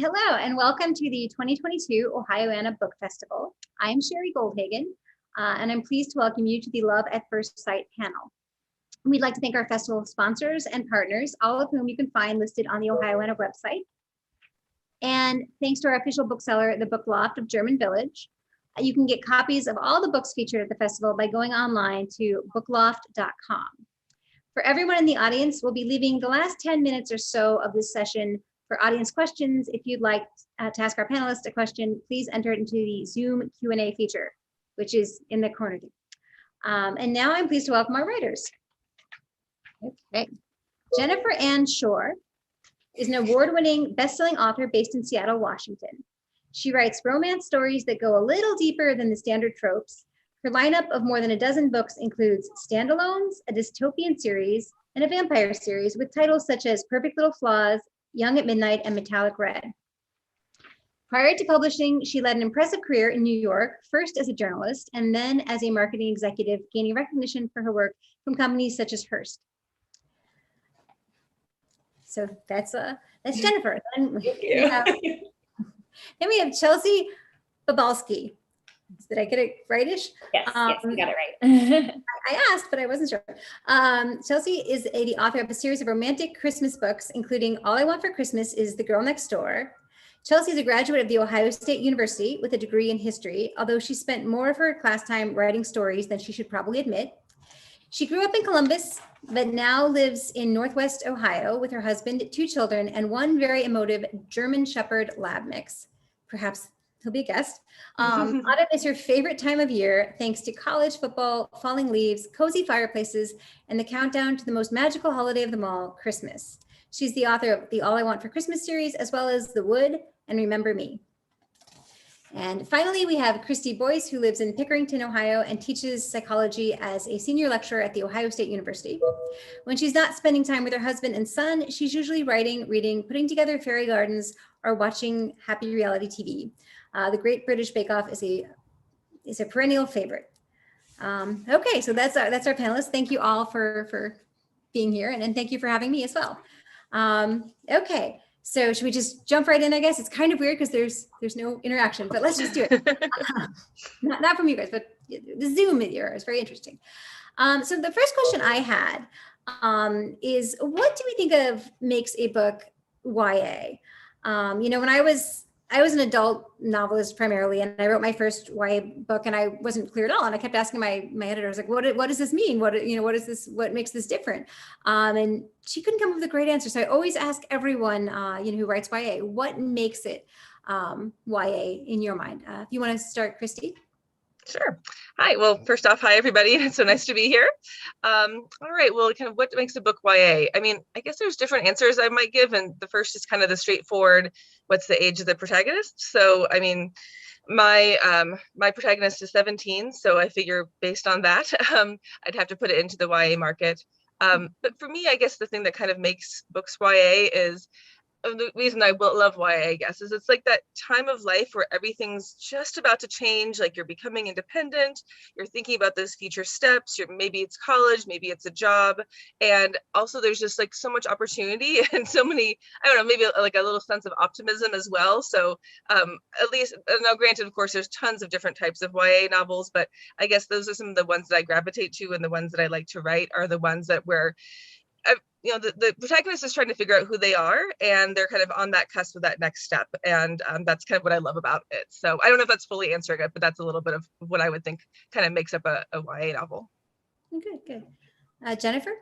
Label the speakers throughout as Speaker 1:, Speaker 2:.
Speaker 1: Hello and welcome to the 2022 Ohioana Book Festival. I'm Shari Goldhagen and I'm pleased to welcome you to the Love at First Sight panel. We'd like to thank our festival sponsors and partners, all of whom you can find listed on the Ohioana website. And thanks to our official bookseller, the Book Loft of German Village. You can get copies of all the books featured at the festival by going online to bookloft.com. For everyone in the audience, we'll be leaving the last 10 minutes or so of this session for audience questions. If you'd like to ask our panelists a question, please enter it into the Zoom Q&A feature, which is in the corner. And now I'm pleased to welcome our writers. Okay. Jennifer Ann Shore is an award-winning best-selling author based in Seattle, Washington. She writes romance stories that go a little deeper than the standard tropes. Her lineup of more than a dozen books includes standalones, a dystopian series, and a vampire series with titles such as Perfect Little Flaws, Young at Midnight, and Metallic Red. Prior to publishing, she led an impressive career in New York, first as a journalist and then as a marketing executive, gaining recognition for her work from companies such as Hearst. So that's Jennifer. Then we have Chelsea Babalski. Did I get it rightish?
Speaker 2: Yes, yes, you got it right.
Speaker 1: I asked, but I wasn't sure. Chelsea is the author of a series of romantic Christmas books, including All I Want for Christmas is the Girl Next Door. Chelsea is a graduate of the Ohio State University with a degree in history, although she spent more of her class time writing stories than she should probably admit. She grew up in Columbus, but now lives in Northwest Ohio with her husband, 2 children, and one very emotive German Shepherd lab mix. Perhaps he'll be a guest. Autumn is her favorite time of year, thanks to college football, falling leaves, cozy fireplaces, and the countdown to the most magical holiday of them all, Christmas. She's the author of the All I Want for Christmas series, as well as The Wood and Remember Me. And finally, we have Christy Boyce, who lives in Pickerington, Ohio, and teaches psychology as a senior lecturer at the Ohio State University. When she's not spending time with her husband and son, she's usually writing, reading, putting together fairy gardens, or watching happy reality TV. The Great British Bake Off is a perennial favorite. Okay, so that's our panelists. Thank you all for being here, and thank you for having me as well. Okay. So should we just jump right in, I guess? It's kind of weird because there's no interaction, but let's just do it. Not from you guys, but the Zoom era is very interesting. So the first question I had is, what do we think of makes a book YA? When I was an adult novelist primarily, and I wrote my first YA book, and I wasn't clear at all. And I kept asking my editor, I was like, what does this mean? What is this? What makes this different? And she couldn't come up with a great answer. So I always ask everyone, who writes YA, what makes it YA in your mind? If you want to start, Kristy.
Speaker 3: Sure. Hi. Well, first off, hi, everybody. It's so nice to be here. All right. Well, kind of what makes a book YA? I mean, I guess there's different answers I might give. And the first is kind of the straightforward, what's the age of the protagonist? So, I mean, my protagonist is 17. So I figure based on that, I'd have to put it into the YA market. But for me, I guess the thing that kind of makes books YA is, the reason I love YA, I guess, is it's like that time of life where everything's just about to change, like you're becoming independent, you're thinking about those future steps, maybe it's college, maybe it's a job, and also there's just like so much opportunity and so many, I don't know, maybe like a little sense of optimism as well. So at least, now granted, of course, there's tons of different types of YA novels, but I guess those are some of the ones that I gravitate to, and the ones that I like to write are the ones that where the protagonist is trying to figure out who they are, and they're kind of on that cusp of that next step. And that's kind of what I love about it. So I don't know if that's fully answering it, but that's a little bit of what I would think kind of makes up a YA novel.
Speaker 1: Good. Jennifer?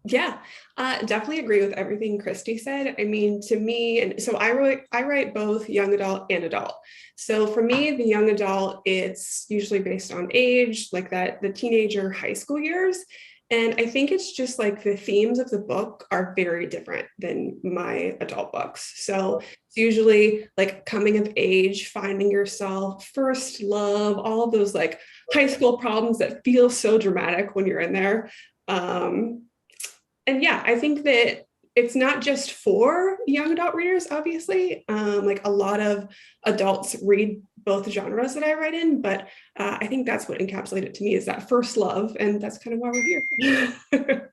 Speaker 4: Yeah, definitely agree with everything Kristy said. I mean, to me, and so I write both young adult and adult. So for me, the young adult, it's usually based on age, like the teenager, high school years. And I think it's just like the themes of the book are very different than my adult books. So it's usually like coming of age, finding yourself, first love, all of those like high school problems that feel so dramatic when you're in there. And yeah, I think that it's not just for young adult readers, obviously. Like a lot of adults read both genres that I write in, but I think that's what encapsulated it to me is that first love, and that's kind of why we're here.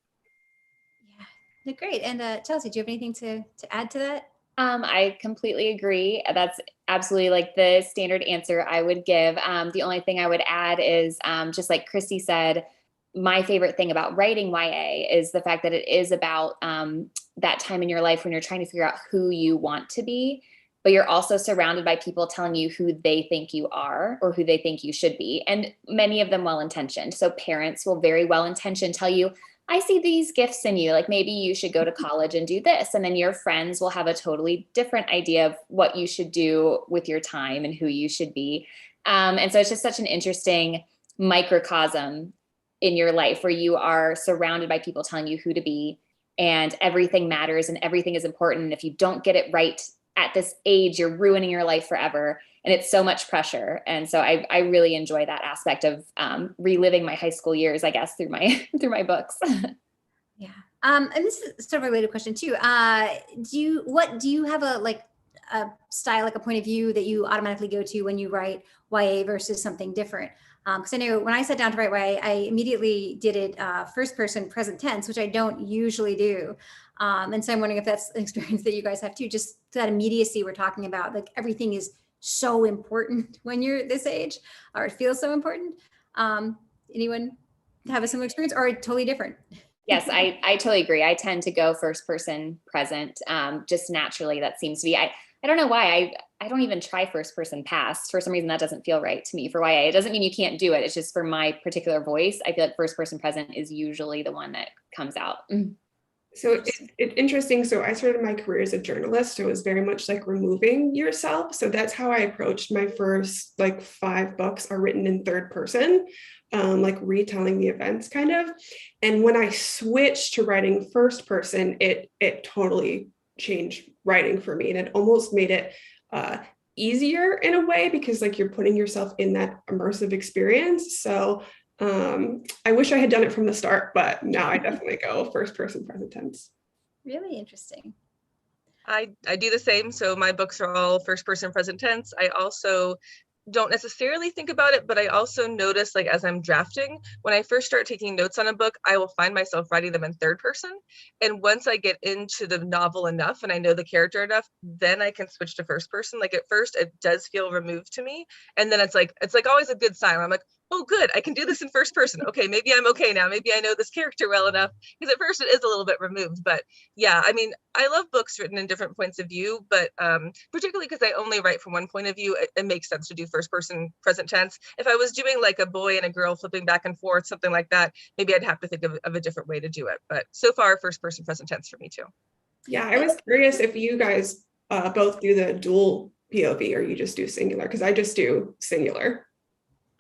Speaker 1: Yeah, great. And Chelsea, do you have anything to add to that?
Speaker 2: I completely agree. That's absolutely like the standard answer I would give. The only thing I would add is just like Kristy said, my favorite thing about writing YA is the fact that it is about that time in your life when you're trying to figure out who you want to be, but you're also surrounded by people telling you who they think you are or who they think you should be. And many of them well-intentioned. So parents will very well-intentioned tell you, I see these gifts in you, like maybe you should go to college and do this. And then your friends will have a totally different idea of what you should do with your time and who you should be. And so it's just such an interesting microcosm in your life where you are surrounded by people telling you who to be, and everything matters and everything is important. And if you don't get it right at this age, you're ruining your life forever. And it's so much pressure. And so I really enjoy that aspect of reliving my high school years, I guess, through my books.
Speaker 1: Yeah. And this is sort of a related question too. Do you have a style, like a point of view that you automatically go to when you write YA versus something different? Because I know when I sat down to write YA, I immediately did it first person present tense, which I don't usually do. And so I'm wondering if that's an experience that you guys have too, just that immediacy we're talking about, like everything is so important when you're this age, or it feels so important. Anyone have a similar experience or totally different?
Speaker 2: Yes, I totally agree. I tend to go first person present, just naturally. That seems to be, I don't know why, I don't even try first person past. For some reason, that doesn't feel right to me for YA. It doesn't mean you can't do it. It's just for my particular voice, I feel like first person present is usually the one that comes out.
Speaker 4: So it's interesting. So I started my career as a journalist. So it was very much like removing yourself. So that's how I approached my first 5 books are written in third person, like retelling the events kind of. And when I switched to writing first person, it totally changed writing for me. And it almost made it easier in a way because you're putting yourself in that immersive experience. So I wish I had done it from the start, but now I definitely go first person present tense.
Speaker 1: Really interesting.
Speaker 3: I do the same. So my books are all first person present tense. I also don't necessarily think about it, but I also notice as I'm drafting, when I first start taking notes on a book, I will find myself writing them in third person. And once I get into the novel enough and I know the character enough, then I can switch to first person. At first it does feel removed to me. And then it's always a good sign. I'm like, oh, good, I can do this in first person. Okay, maybe I'm okay now. Maybe I know this character well enough. Because at first it is a little bit removed. But yeah, I mean, I love books written in different points of view, but particularly because I only write from one point of view, it makes sense to do first person present tense. If I was doing a boy and a girl flipping back and forth, something like that, maybe I'd have to think of a different way to do it. But so far, first person present tense for me too.
Speaker 4: Yeah, I was curious if you guys both do the dual POV or you just do singular, because I just do singular.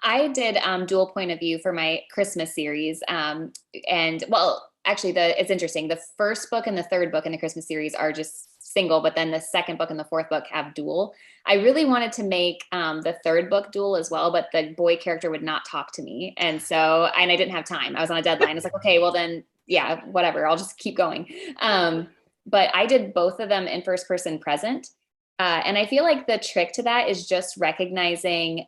Speaker 2: I did dual point of view for my Christmas series. And well, actually it's interesting. The first book and the third book in the Christmas series are just single, but then the second book and the fourth book have dual. I really wanted to make the third book dual as well, but the boy character would not talk to me. And I didn't have time. I was on a deadline. I was like, okay, well then, yeah, whatever. I'll just keep going. But I did both of them in first person present. And I feel like the trick to that is just recognizing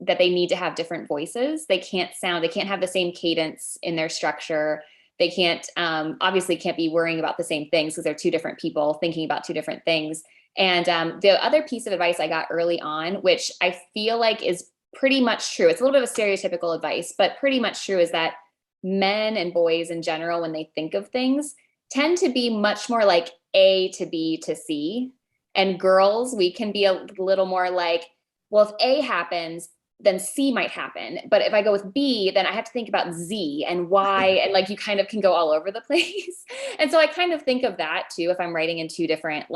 Speaker 2: that they need to have different voices. They can't have the same cadence in their structure. They can't, obviously can't be worrying about the same things because they're two different people thinking about two different things. And the other piece of advice I got early on, which I feel like is pretty much true. It's a little bit of stereotypical advice, but pretty much true, is that men and boys in general, when they think of things, tend to be much more like A to B to C. And girls, we can be a little more like, well, if A happens, then C might happen. But if I go with B, then I have to think about Z and Y, and you kind of can go all over the place. And so I kind of think of that too, if I'm writing in two different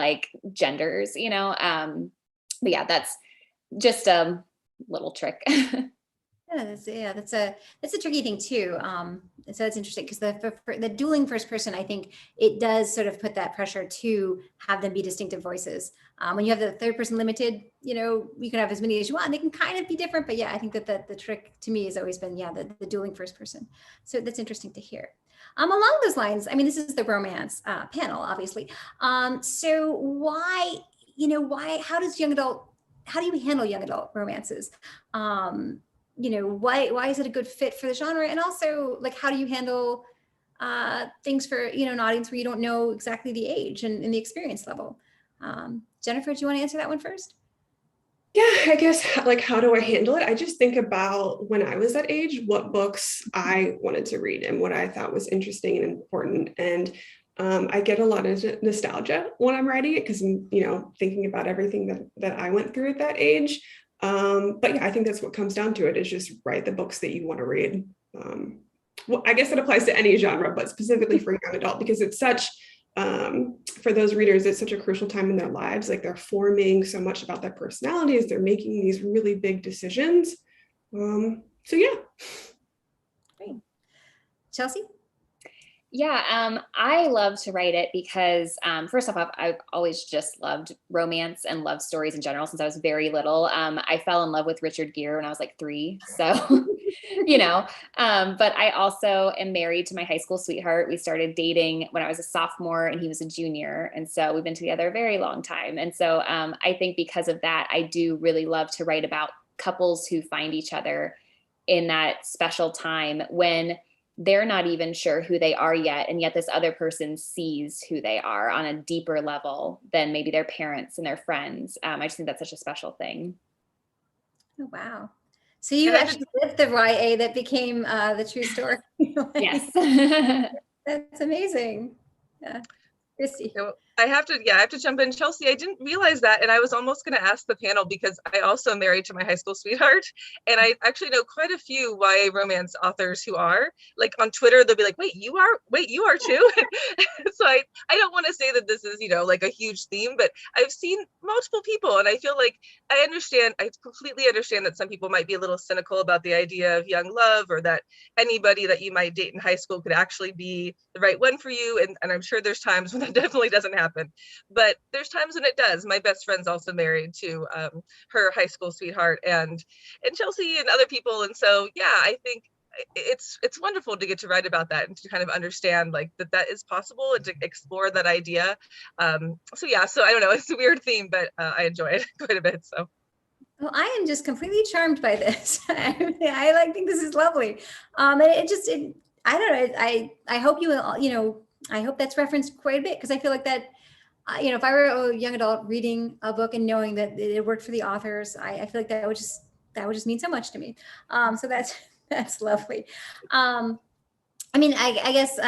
Speaker 2: genders, but yeah, that's just a little trick.
Speaker 1: That's a tricky thing too. So it's interesting because the dueling first person, I think it does sort of put that pressure to have them be distinctive voices. When you have the third person limited, you can have as many as you want. They can kind of be different, but yeah, I think that the trick to me has always been, the dueling first person. So that's interesting to hear. Along those lines, I mean, this is the romance panel, obviously. So why, how do you handle young adult romances? Why is it a good fit for the genre? And also how do you handle things for, an audience where you don't know exactly the age and the experience level? Jennifer, do you want to answer that one first?
Speaker 4: Yeah, I guess, like, how do I handle it? I just think about when I was that age, what books I wanted to read and what I thought was interesting and important. And I get a lot of nostalgia when I'm writing it because I'm, thinking about everything that I went through at that age. But yeah, I think that's what comes down to it, is just write the books that you want to read. Well, I guess it applies to any genre, but specifically for young adult, because it's such, for those readers, it's such a crucial time in their lives. Like, they're forming so much about their personalities. They're making these really big decisions. So yeah.
Speaker 1: Great. Chelsea?
Speaker 2: Yeah, I love to write it because, first off, I've always just loved romance and love stories in general since I was very little. I fell in love with Richard Gere when I was like 3. So, but I also am married to my high school sweetheart. We started dating when I was a sophomore and he was a junior. And so we've been together a very long time. And so I think because of that, I do really love to write about couples who find each other in that special time when they're not even sure who they are yet. And yet this other person sees who they are on a deeper level than maybe their parents and their friends. I just think that's such a special thing.
Speaker 1: Oh, wow. So you actually lived the YA that became the true story.
Speaker 2: Yes.
Speaker 1: That's amazing. Yeah. Kristy.
Speaker 3: I have to jump in. Chelsea, I didn't realize that. And I was almost going to ask the panel because I also am married to my high school sweetheart. And I actually know quite a few YA romance authors who are, like, on Twitter, they'll be like, wait, you are too? So I don't want to say that this is, like a huge theme, but I've seen multiple people. And I feel like I completely understand that some people might be a little cynical about the idea of young love, or that anybody that you might date in high school could actually be the right one for you. And I'm sure there's times when that definitely doesn't happen. But there's times when it does. My best friend's also married to her high school sweetheart, and Chelsea and other people. And so, yeah, I think it's wonderful to get to write about that and to kind of understand, like, that is possible and to explore that idea. So I don't know, it's a weird theme, but I enjoy it quite a bit. So.
Speaker 1: Well, I am just completely charmed by this. I think this is lovely. And I don't know. I hope I hope that's referenced quite a bit, because I feel like that, if I were a young adult reading a book and knowing that it worked for the authors, I feel like that would just mean so much to me. So that's lovely. I guess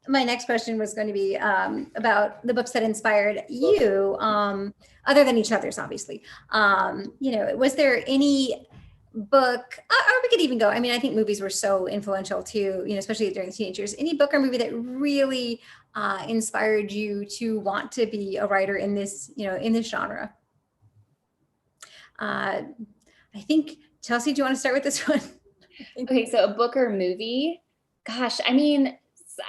Speaker 1: my next question was going to be about the books that inspired you, other than each other's, obviously. Was there any book, or we could even go, I think movies were so influential too, especially during the teenage years. Any book or movie that really inspired you to want to be a writer in this, in this genre? I think, Chelsea, do you want to start with this one?
Speaker 2: Okay, so a book or movie? Gosh,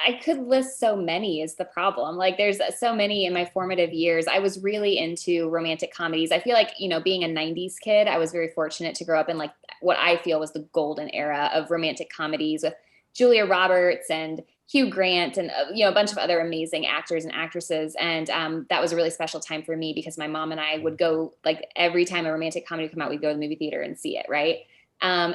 Speaker 2: I could list so many is the problem. Like, there's so many in my formative years. I was really into romantic comedies. I feel like, being a 90s kid, I was very fortunate to grow up in, like, what I feel was the golden era of romantic comedies with Julia Roberts and Hugh Grant and, a bunch of other amazing actors and actresses. And that was a really special time for me because my mom and I would go, like, every time a romantic comedy would come out, we'd go to the movie theater and see it, right?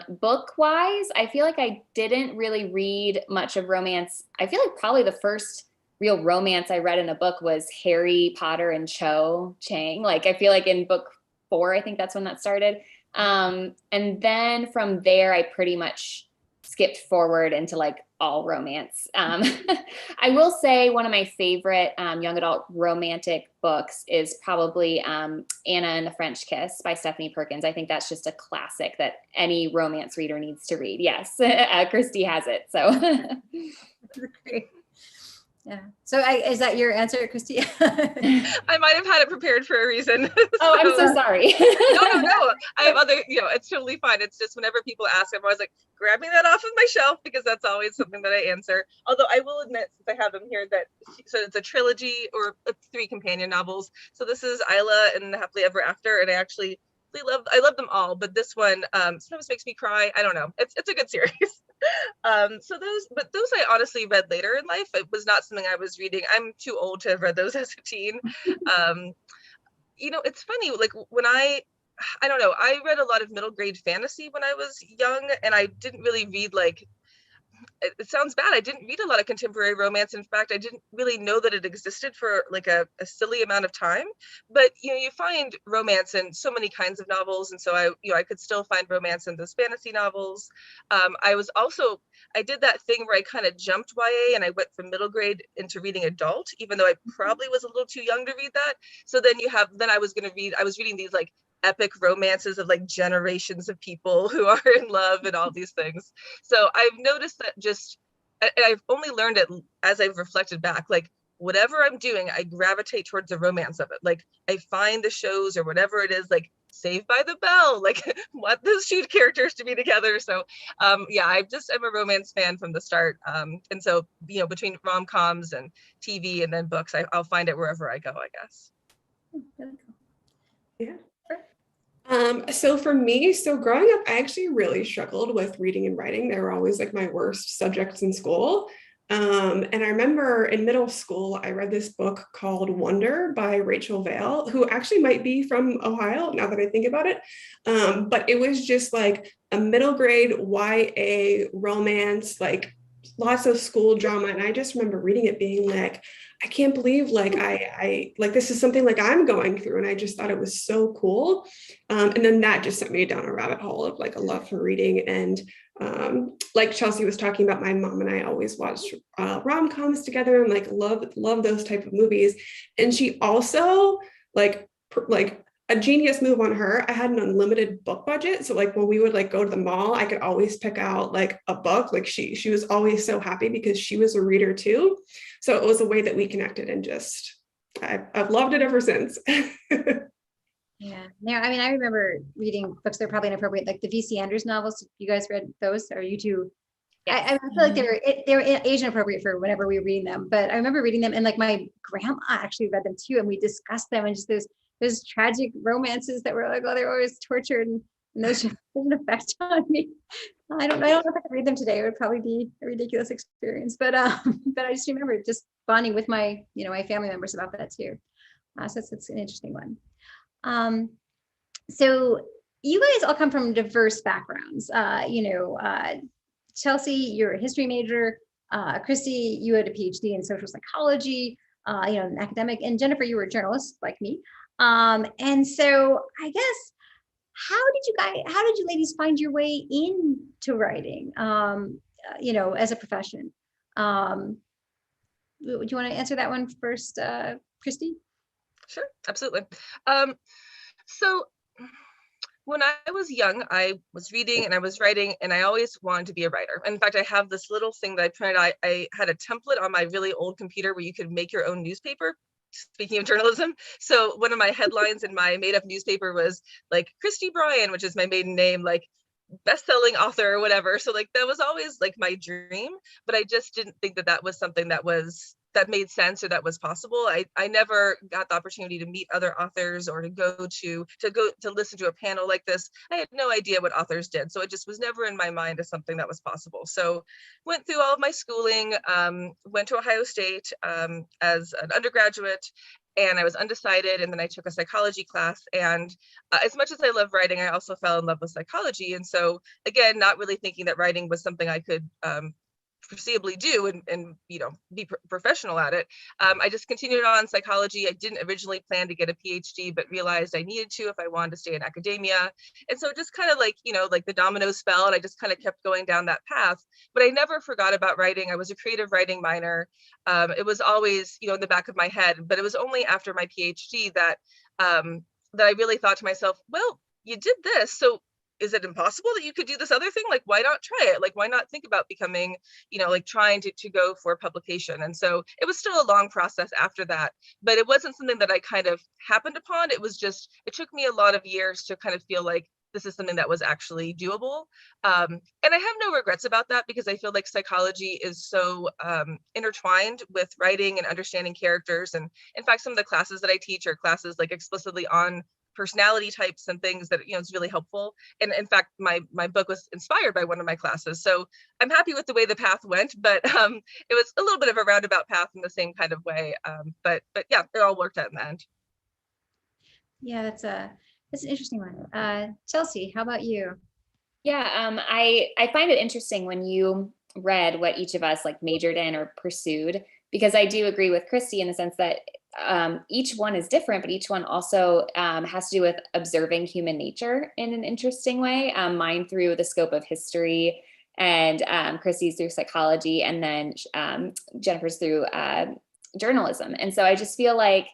Speaker 2: Book wise, I feel like I didn't really read much of romance. I feel like probably the first real romance I read in a book was Harry Potter and Cho Chang. Like, I feel like in book 4, I think that's when that started. And then from there, I pretty much skipped forward into, like, all romance. I will say one of my favorite young adult romantic books is probably Anna and the French Kiss by Stephanie Perkins. I think that's just a classic that any romance reader needs to read. Yes, Kristy has it. So.
Speaker 1: Great. Yeah. So is that your answer, Kristy?
Speaker 3: I might have had it prepared for a reason.
Speaker 2: Oh, I'm so sorry.
Speaker 3: No. I have other, it's totally fine. It's just whenever people ask, I'm always like, grabbing that off of my shelf, because that's always something that I answer. Although I will admit, since I have them here, so it's a trilogy or 3 companion novels. So this is Isla and Happily Ever After. And I love them all, but this one sometimes makes me cry. I don't know. It's a good series. So those I honestly read later in life. It was not something I was reading. I'm too old to have read those as a teen. It's funny, like, when I don't know, I read a lot of middle grade fantasy when I was young, and I didn't really read, like, it sounds bad. I didn't read a lot of contemporary romance. In fact, I didn't really know that it existed for like a silly amount of time. But you find romance in so many kinds of novels, and so I could still find romance in those fantasy novels. I did that thing where I kind of jumped YA and I went from middle grade into reading adult, even though I probably was a little too young to read that. So then I was reading these like epic romances of like generations of people who are in love and all these things. So I've noticed that I've only learned it as I've reflected back, like whatever I'm doing, I gravitate towards the romance of it. Like I find the shows or whatever it is, like Saved by the Bell, like want those two characters to be together. So I'm a romance fan from the start. And so, between rom-coms and TV and then books, I'll find it wherever I go, I guess.
Speaker 4: Yeah. So for me, growing up, I actually really struggled with reading and writing. They were always like my worst subjects in school. And I remember in middle school, I read this book called Wonder by Rachel Vale, who actually might be from Ohio, now that I think about it. But it was just like a middle grade YA romance, like lots of school drama. And I just remember reading it being like, I can't believe like I like this is something like I'm going through. And I just thought it was so cool. And then that just sent me down a rabbit hole of like a love for reading. And like Chelsea was talking about, my mom and I always watched rom-coms together and like love those type of movies. And she also like a genius move on her. I had an unlimited book budget. So like when we would like go to the mall, I could always pick out like a book. Like she was always so happy because she was a reader too. So it was a way that we connected, and just I've loved it ever since.
Speaker 1: Yeah. No, I mean, I remember reading books that are probably inappropriate, like the V.C. Andrews novels. You guys read those, or you two?
Speaker 2: Yes.
Speaker 1: I feel like they were age inappropriate for whenever we were reading them, but I remember reading them, and like my grandma actually read them too, and we discussed them, and just those tragic romances that were like, oh, they're always tortured, and those just didn't affect on me. I don't know if I could read them today. It would probably be a ridiculous experience, but I just remember just bonding with my my family members about that too. So it's an interesting one. So you guys all come from diverse backgrounds. Chelsea, you're a history major. Kristy, you had a PhD in social psychology, an academic, and Jennifer, you were a journalist like me. And so I guess, how did you ladies find your way into writing, as a profession? Do you want to answer that one first, Kristy?
Speaker 3: Sure, absolutely. So when I was young, I was reading and I was writing, and I always wanted to be a writer. In fact, I have this little thing that I printed out. I had a template on my really old computer where you could make your own newspaper. Speaking of journalism, so one of my headlines in my made-up newspaper was like Christy Bryan, which is my maiden name, like best-selling author or whatever. So like that was always like my dream, but I just didn't think that was something that made sense or that was possible. I never got the opportunity to meet other authors or to go to listen to a panel like this. I had no idea what authors did. So it just was never in my mind as something that was possible. So went through all of my schooling, went to Ohio State as an undergraduate, and I was undecided. And then I took a psychology class. And as much as I love writing, I also fell in love with psychology. And so again, not really thinking that writing was something I could foreseeably do and be professional at it. I just continued on psychology. I didn't originally plan to get a PhD, but realized I needed to if I wanted to stay in academia. And so just kind of like the dominoes fell, and I just kind of kept going down that path. But I never forgot about writing. I was a creative writing minor. It was always, in the back of my head, but it was only after my PhD that I really thought to myself, well, you did this, so is it impossible that you could do this other thing? Like, why not try it? Like, why not think about becoming, trying to go for publication? And so it was still a long process after that, but it wasn't something that I kind of happened upon. It was just, it took me a lot of years to kind of feel like this is something that was actually doable. And I have no regrets about that, because I feel like psychology is so intertwined with writing and understanding characters. And in fact, some of the classes that I teach are classes like explicitly on personality types and things that it's really helpful. And in fact, my book was inspired by one of my classes, so I'm happy with the way the path went, but it was a little bit of a roundabout path in the same kind of way, but yeah, it all worked out in the end.
Speaker 1: Yeah, that's an interesting one. Chelsea, how about you?
Speaker 2: Yeah, I find it interesting when you read what each of us like majored in or pursued, because I do agree with Kristy in the sense that each one is different, but each one also has to do with observing human nature in an interesting way. Mine through the scope of history, and Kristy's through psychology, and then Jennifer's through journalism. And so I just feel like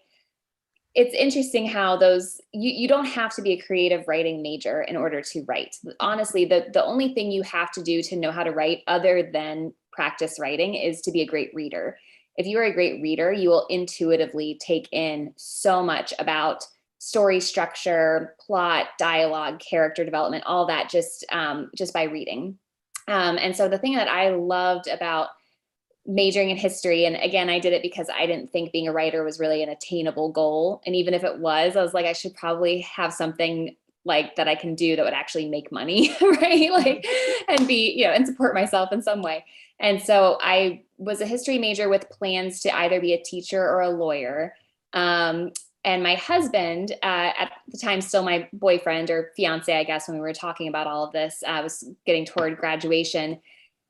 Speaker 2: it's interesting how those, you don't have to be a creative writing major in order to write. Honestly, the only thing you have to do to know how to write other than practice writing is to be a great reader. If you are a great reader, you will intuitively take in so much about story structure, plot, dialogue, character development, all that just by reading. And so the thing that I loved about majoring in history, and again, I did it because I didn't think being a writer was really an attainable goal. And even if it was, I was like, I should probably have something like that I can do that would actually make money, right? Like, and be, you know, and support myself in some way. And so I was a history major with plans to either be a teacher or a lawyer. And my husband, at the time, still my boyfriend or fiance, I guess, when we were talking about all of this, I was getting toward graduation.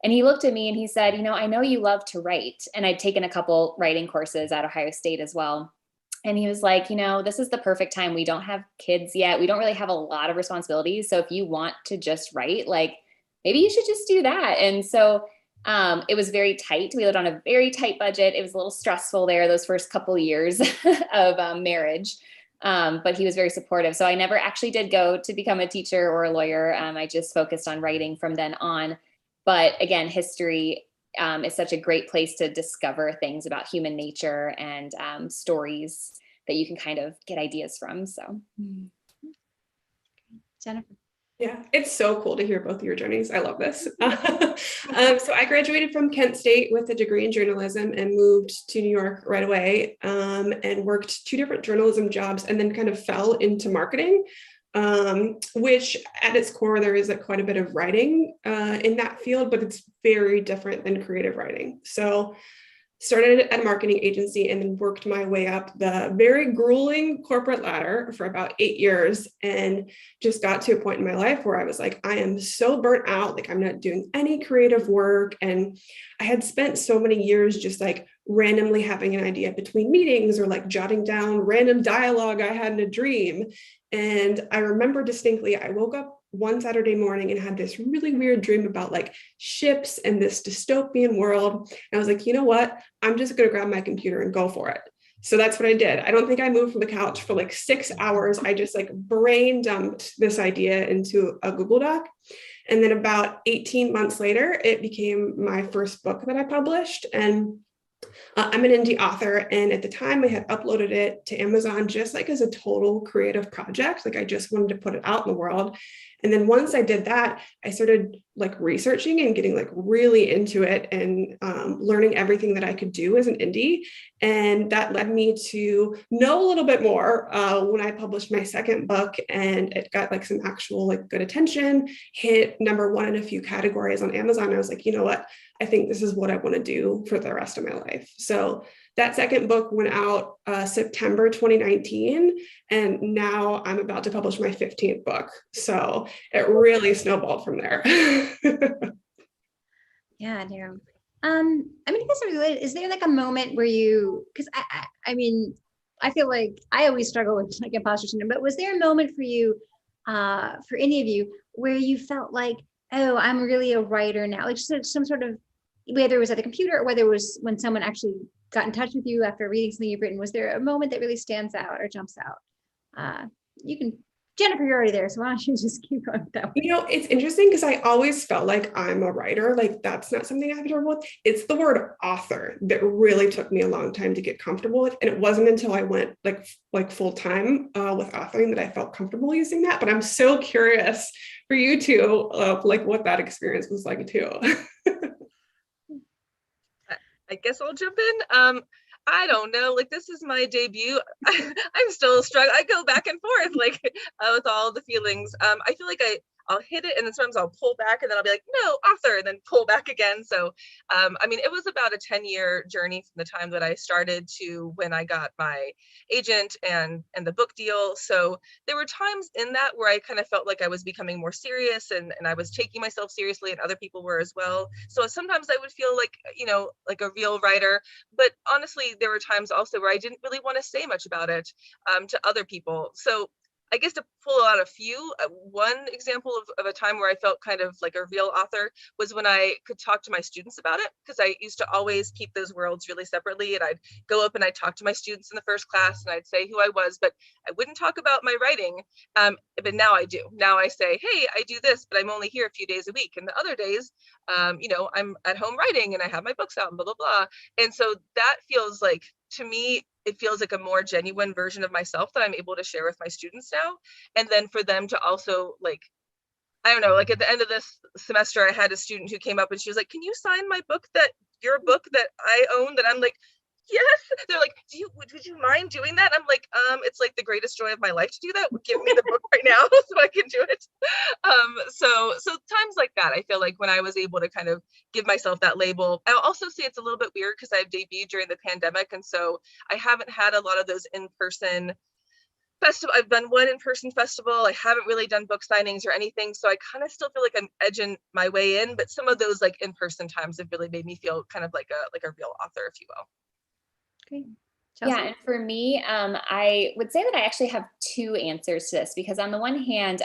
Speaker 2: And he looked at me and he said, you know, I know you love to write. And I'd taken a couple writing courses at Ohio State as well. And he was like, you know, this is the perfect time. We don't have kids yet. We don't really have a lot of responsibilities. So if you want to just write, like, maybe you should just do that. And so it was very tight. We lived on a very tight budget. It was a little stressful there, those first couple of years of marriage. But he was very supportive. So I never actually did go to become a teacher or a lawyer. I just focused on writing from then on. But again, history is such a great place to discover things about human nature and stories that you can kind of get ideas from. So,
Speaker 1: Jennifer.
Speaker 4: Yeah, it's so cool to hear both of your journeys. I love this. So I graduated from Kent State with a degree in journalism and moved to New York right away, and worked 2 different journalism jobs, and then kind of fell into marketing, which at its core, there is quite a bit of writing in that field, but it's very different than creative writing. So started at a marketing agency and then worked my way up the very grueling corporate ladder for about 8 years, and just got to a point in my life where I was like, I am so burnt out, like I'm not doing any creative work. And I had spent so many years just like randomly having an idea between meetings, or like jotting down random dialogue I had in a dream. And I remember distinctly, I woke up one Saturday morning and had this really weird dream about like ships and this dystopian world. And I was like, you know what? I'm just going to grab my computer and go for it. So that's what I did. I don't think I moved from the couch for like 6 hours. I just like brain dumped this idea into a Google Doc. And then about 18 months later, it became my first book that I published. And I'm an indie author, and at the time I had uploaded it to Amazon just like as a total creative project. Like I just wanted to put it out in the world. And then once I did that, I started like researching and getting like really into it, and learning everything that I could do as an indie. And that led me to know a little bit more when I published my second book, and it got like some actual like good attention, hit #1 in a few categories on Amazon. I was like, you know what? I think this is what I want to do for the rest of my life. So that second book went out September 2019, and now I'm about to publish my 15th book. So it really snowballed from there.
Speaker 1: Yeah, Daryl. I mean, I guess I'm related. Is there like a moment where you, because I mean, I feel like I always struggle with like imposter syndrome, but was there a moment for you, for any of you, where you felt like, oh, I'm really a writer now, like some sort of, whether it was at the computer or whether it was when someone actually got in touch with you after reading something you've written? Was there a moment that really stands out or jumps out? You can, Jennifer, you're already there, so why don't you just keep going with that one?
Speaker 4: You know, it's interesting because I always felt like I'm a writer. Like that's not something I have trouble with. It's the word author that really took me a long time to get comfortable with. And it wasn't until I went like full time with authoring that I felt comfortable using that. But I'm so curious for you two, like what that experience was like too.
Speaker 3: I guess I'll jump in. I don't know, like this is my debut. I'm still struggling. I go back and forth like with all the feelings. I feel like I'll hit it and then sometimes I'll pull back and then I'll be like, no, author, and then pull back again. So, I mean, it was about a 10-year journey from the time that I started to when I got my agent and the book deal. So there were times in that where I kind of felt like I was becoming more serious and I was taking myself seriously, and other people were as well. So sometimes I would feel like, you know, like a real writer, but honestly, there were times also where I didn't really want to say much about it to other people. So I guess to pull out a few, one example of a time where I felt kind of like a real author was when I could talk to my students about it, because I used to always keep those worlds really separately. And I'd go up and I'd talk to my students in the first class and I'd say who I was, but I wouldn't talk about my writing. But now I do. Now I say, hey, I do this, but I'm only here a few days a week. And the other days, you know, I'm at home writing and I have my books out and blah, blah, blah. And so that feels like, to me, it feels like a more genuine version of myself that I'm able to share with my students now. And then for them to also, like, I don't know, like at the end of this semester, I had a student who came up and she was like, can you sign my book, that your book that I own? That I'm like, yes. They're like, would you mind doing that? I'm like, it's like the greatest joy of my life to do that. Give me the book right now so I can do it. So times like that, I feel like when I was able to kind of give myself that label. I'll also say it's a little bit weird because I've debuted during the pandemic, and so I haven't had a lot of those in-person festival. I've done one in-person festival. I haven't really done book signings or anything, so I kind of still feel like I'm edging my way in. But some of those like in-person times have really made me feel kind of like a real author, if you will.
Speaker 1: Great.
Speaker 2: Yeah, and for me, I would say that I actually have two answers to this, because on the one hand,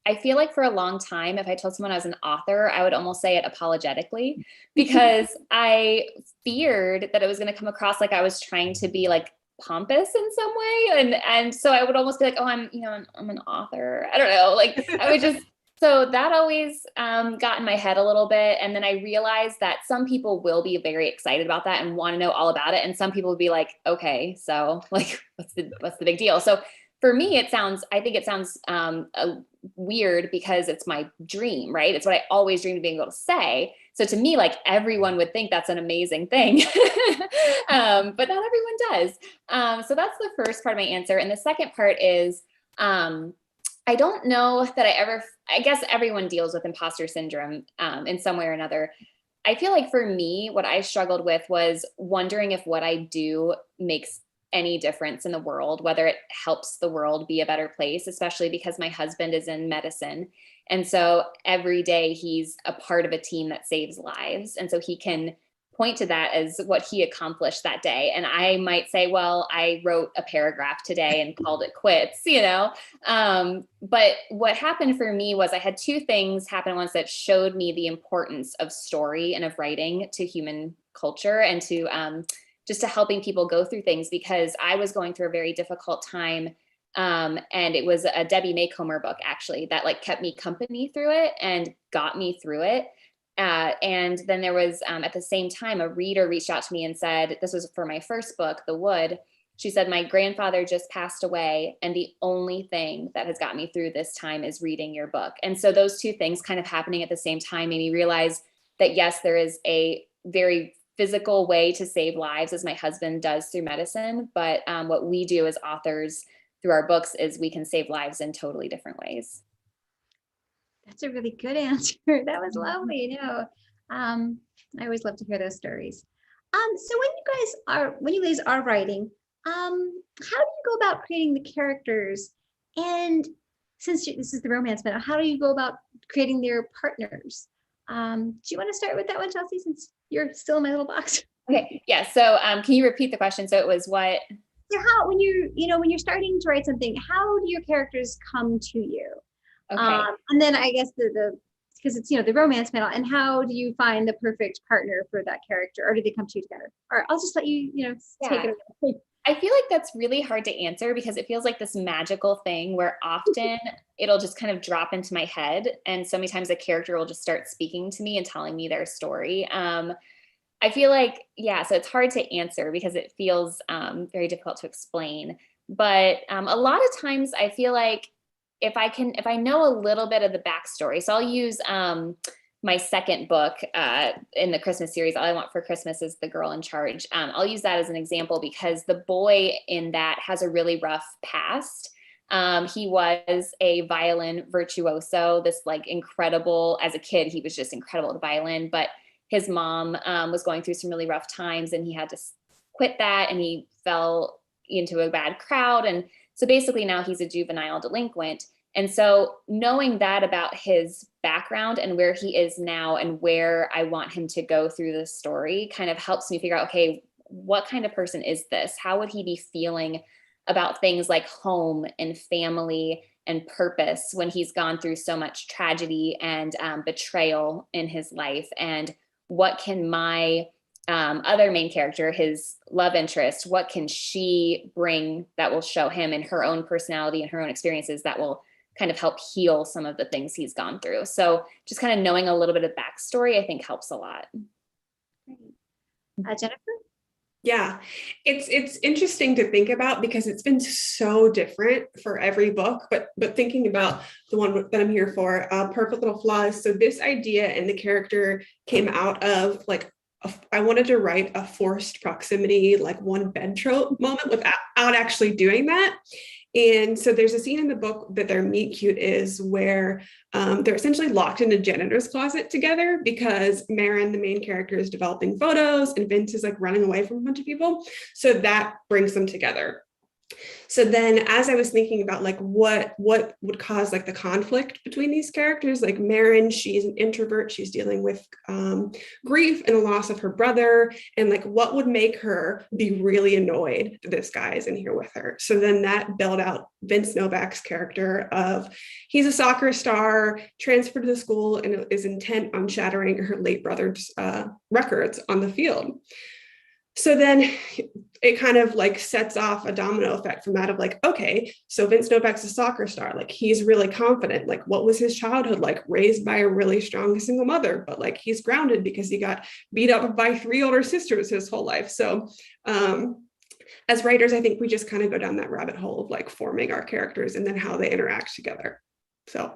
Speaker 2: I feel like for a long time, if I told someone I was an author, I would almost say it apologetically, because I feared that it was going to come across like I was trying to be like pompous in some way. And so I would almost be like, oh, I'm an author. I don't know. Like I would just, so that always got in my head a little bit. And then I realized that some people will be very excited about that and want to know all about it. And some people would be like, okay, so like, what's the big deal? So for me, I think it sounds weird because it's my dream, right? It's what I always dreamed of being able to say. So to me, like everyone would think that's an amazing thing, but not everyone does. So that's the first part of my answer. And the second part is, I don't know that I guess everyone deals with imposter syndrome in some way or another. I feel like for me, what I struggled with was wondering if what I do makes any difference in the world, whether it helps the world be a better place, especially because my husband is in medicine. And so every day he's a part of a team that saves lives. And so he can point to that as what he accomplished that day. And I might say, well, I wrote a paragraph today and called it quits, you know? But what happened for me was I had two things happen once that showed me the importance of story and of writing to human culture and to just to helping people go through things, because I was going through a very difficult time. And it was a Debbie Maycomer book, actually, that like kept me company through it and got me through it. And then there was, at the same time, a reader reached out to me and said, this was for my first book, The Wood. She said, my grandfather just passed away, and the only thing that has got me through this time is reading your book. And so those two things kind of happening at the same time made me realize that, yes, there is a very physical way to save lives, as my husband does through medicine. But what we do as authors through our books is we can save lives in totally different ways.
Speaker 1: That's a really good answer. That was lovely. I always love to hear those stories. So when you guys are writing, how do you go about creating the characters? And since this is the romance middle, how do you go about creating their partners? Do you want to start with that one, Chelsea, since you're still in my little box?
Speaker 2: Okay. Yeah. So can you repeat the question? So it was what?
Speaker 1: So how, when you're starting to write something, how do your characters come to you?
Speaker 2: Okay.
Speaker 1: And then I guess because it's, the romance middle, and how do you find the perfect partner for that character, or do they come to you together? Or I'll just let you, take it away.
Speaker 2: I feel like that's really hard to answer because it feels like this magical thing where often it'll just kind of drop into my head. And so many times a character will just start speaking to me and telling me their story. I feel like, so it's hard to answer because it feels very difficult to explain. But a lot of times I feel like if I know a little bit of the backstory, so I'll use my second book in the Christmas series, All I Want for Christmas is the Girl in Charge. I'll use that as an example because the boy in that has a really rough past. He was a violin virtuoso, this like incredible, as a kid, he was just incredible at the violin, but his mom was going through some really rough times and he had to quit that and he fell into a bad crowd. And so basically now he's a juvenile delinquent. And so knowing that about his background and where he is now and where I want him to go through the story kind of helps me figure out, okay, what kind of person is this? How would he be feeling about things like home and family and purpose when he's gone through so much tragedy and betrayal in his life? And what can my other main character, his love interest, what can she bring that will show him in her own personality and her own experiences that will kind of help heal some of the things he's gone through? So just kind of knowing a little bit of backstory, I think helps a lot.
Speaker 1: Jennifer?
Speaker 4: Yeah, it's interesting to think about because it's been so different for every book, but thinking about the one that I'm here for, Perfect Little Flaws. So this idea and the character came out of like, I wanted to write a forced proximity, like one bed trope moment without actually doing that. And so there's a scene in the book that their meet cute is where they're essentially locked in a janitor's closet together because Marin, the main character, is developing photos and Vince is like running away from a bunch of people. So that brings them together. So then as I was thinking about like what would cause like the conflict between these characters, like Marin, she's an introvert, she's dealing with grief and the loss of her brother, and like what would make her be really annoyed that this guy is in here with her. So then that built out Vince Novak's character of he's a soccer star, transferred to the school and is intent on shattering her late brother's records on the field. So then it kind of like sets off a domino effect from that of like, okay, so Vince Novak's a soccer star. Like he's really confident. Like what was his childhood like? Raised by a really strong single mother, but like he's grounded because he got beat up by 3 older sisters his whole life. So as writers, I think we just kind of go down that rabbit hole of like forming our characters and then how they interact together. So.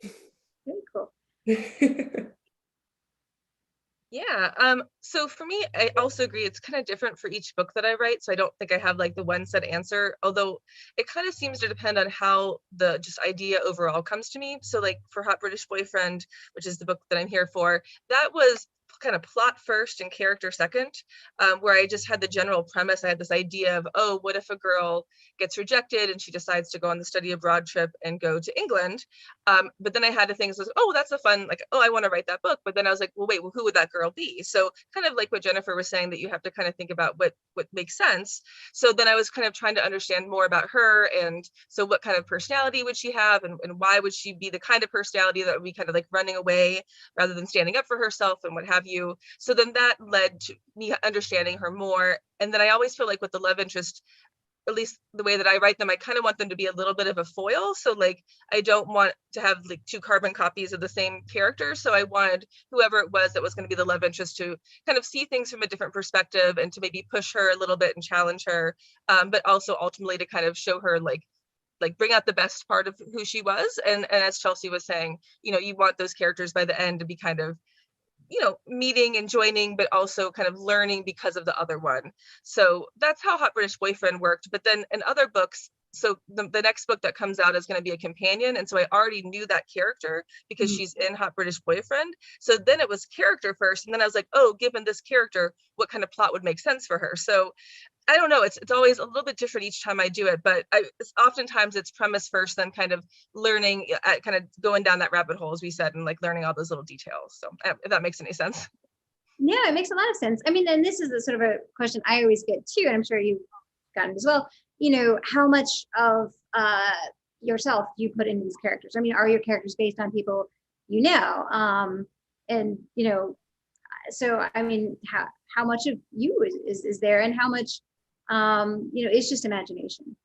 Speaker 1: Very cool.
Speaker 3: Yeah. So for me, I also agree it's kind of different for each book that I write. So I don't think I have like the one set answer, although it kind of seems to depend on how the just idea overall comes to me. So like for Hot British Boyfriend, which is the book that I'm here for, that was kind of plot first and character second, where I just had the general premise. I had this idea of, oh, what if a girl gets rejected and she decides to go on the study abroad trip and go to England? But then I had to think, oh, that's a fun, like, oh, I want to write that book. But then I was like, well, wait, well, who would that girl be? So kind of like what Jennifer was saying, that you have to kind of think about what makes sense. So then I was kind of trying to understand more about her. And so what kind of personality would she have? And why would she be the kind of personality that would be kind of like running away rather than standing up for herself and what have you? So then that led to me understanding her more. And then I always feel like with the love interest, at least the way that I write them, I kind of want them to be a little bit of a foil. So like, I don't want to have like 2 carbon copies of the same character. So I wanted whoever it was that was going to be the love interest to kind of see things from a different perspective and to maybe push her a little bit and challenge her, but also ultimately to kind of show her like bring out the best part of who she was. And as Chelsea was saying, you want those characters by the end to be kind of, meeting and joining, but also kind of learning because of the other one. So that's how Hot British Boyfriend worked. But then in other books, so the next book that comes out is going to be a companion. And so I already knew that character because she's in Hot British Boyfriend. So then it was character first. And then I was like, oh, given this character, what kind of plot would make sense for her? So I don't know, it's always a little bit different each time I do it, but oftentimes it's premise first, then kind of learning, kind of going down that rabbit hole, as we said, and like learning all those little details. So if that makes any sense.
Speaker 1: Yeah, it makes a lot of sense. I mean, and this is the sort of a question I always get too, and I'm sure you've gotten as well, how much of yourself you put into these characters. I mean, are your characters based on people you know? So I mean, how much of you is there, and how much it's just imagination.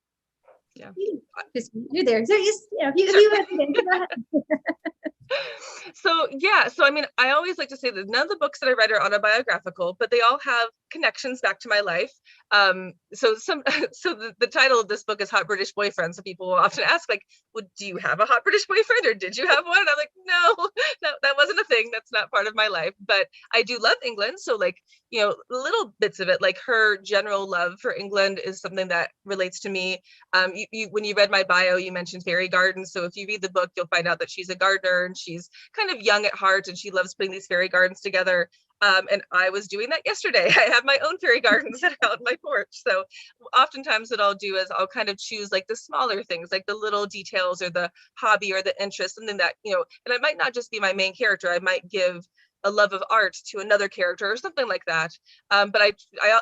Speaker 3: Yeah,
Speaker 1: you're there. So if you have to go ahead.
Speaker 3: So I mean, I always like to say that none of the books that I write are autobiographical, but they all have connections back to my life. So the title of this book is Hot British Boyfriend. So people will often ask, like, well, do you have a hot British boyfriend, or did you have one? And I'm like, no, that wasn't a thing. That's not part of my life. But I do love England. So like, little bits of it, like her general love for England is something that relates to me. When you read my bio, you mentioned fairy gardens. So if you read the book, you'll find out that she's a gardener and she's kind of young at heart and she loves putting these fairy gardens together. And I was doing that yesterday. I have my own fairy gardens out on my porch. So oftentimes what I'll do is I'll kind of choose like the smaller things, like the little details or the hobby or the interest, something that, and it might not just be my main character. I might give a love of art to another character or something like that. But I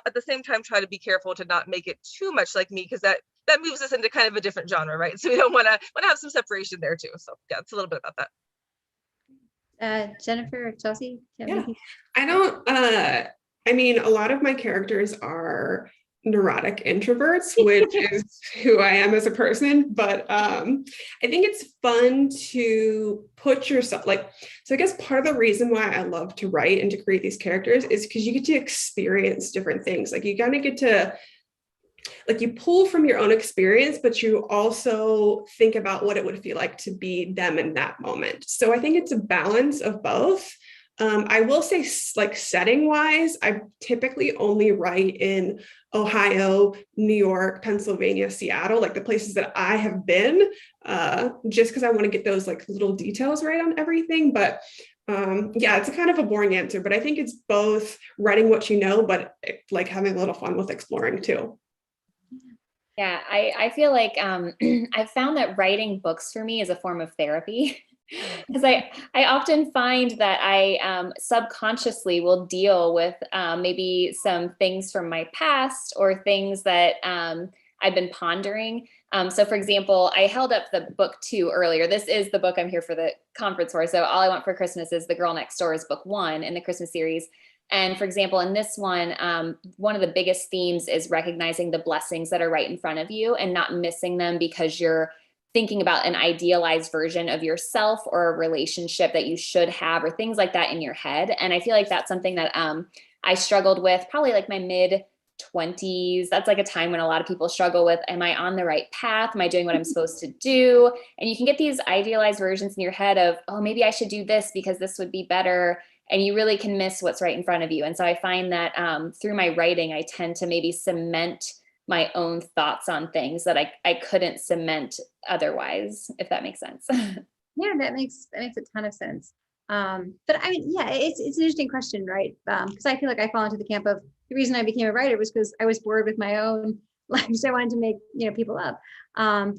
Speaker 3: at the same time try to be careful to not make it too much like me, because that moves us into kind of a different genre, right? So we don't want to have some separation there too. So yeah, it's a little bit about that.
Speaker 1: Jennifer or Chelsea?
Speaker 4: Yeah, I don't, I mean, a lot of my characters are neurotic introverts, which is who I am as a person, but I think it's fun to put yourself, so I guess part of the reason why I love to write and to create these characters is because you get to experience different things. Like you kind of get to, you pull from your own experience, but you also think about what it would feel like to be them in that moment. So I think it's a balance of both. I will say, setting wise, I typically only write in Ohio, New York, Pennsylvania, Seattle, the places that I have been, just because I want to get those little details right on everything. But yeah, it's a kind of a boring answer, but I think it's both writing what you know, but having a little fun with exploring too.
Speaker 2: Yeah, I feel like I've found that writing books for me is a form of therapy. Because I often find that I subconsciously will deal with maybe some things from my past or things that I've been pondering. So for example, I held up the book 2 earlier. This is the book I'm here for the conference for. So All I Want for Christmas is The Girl Next Door is book 1 in the Christmas series. And for example, in this one of the biggest themes is recognizing the blessings that are right in front of you and not missing them because you're thinking about an idealized version of yourself or a relationship that you should have or things like that in your head. And I feel like that's something that I struggled with probably my mid 20s. That's a time when a lot of people struggle with, am I on the right path? Am I doing what I'm supposed to do? And you can get these idealized versions in your head of, oh, maybe I should do this because this would be better. And you really can miss what's right in front of you. And so I find that through my writing, I tend to maybe cement my own thoughts on things that I couldn't cement otherwise, if that makes sense.
Speaker 1: Yeah, that makes a ton of sense. But I mean, yeah, it's an interesting question, right? Because I feel like I fall into the camp of the reason I became a writer was because I was bored with my own life, so I wanted to make people up. But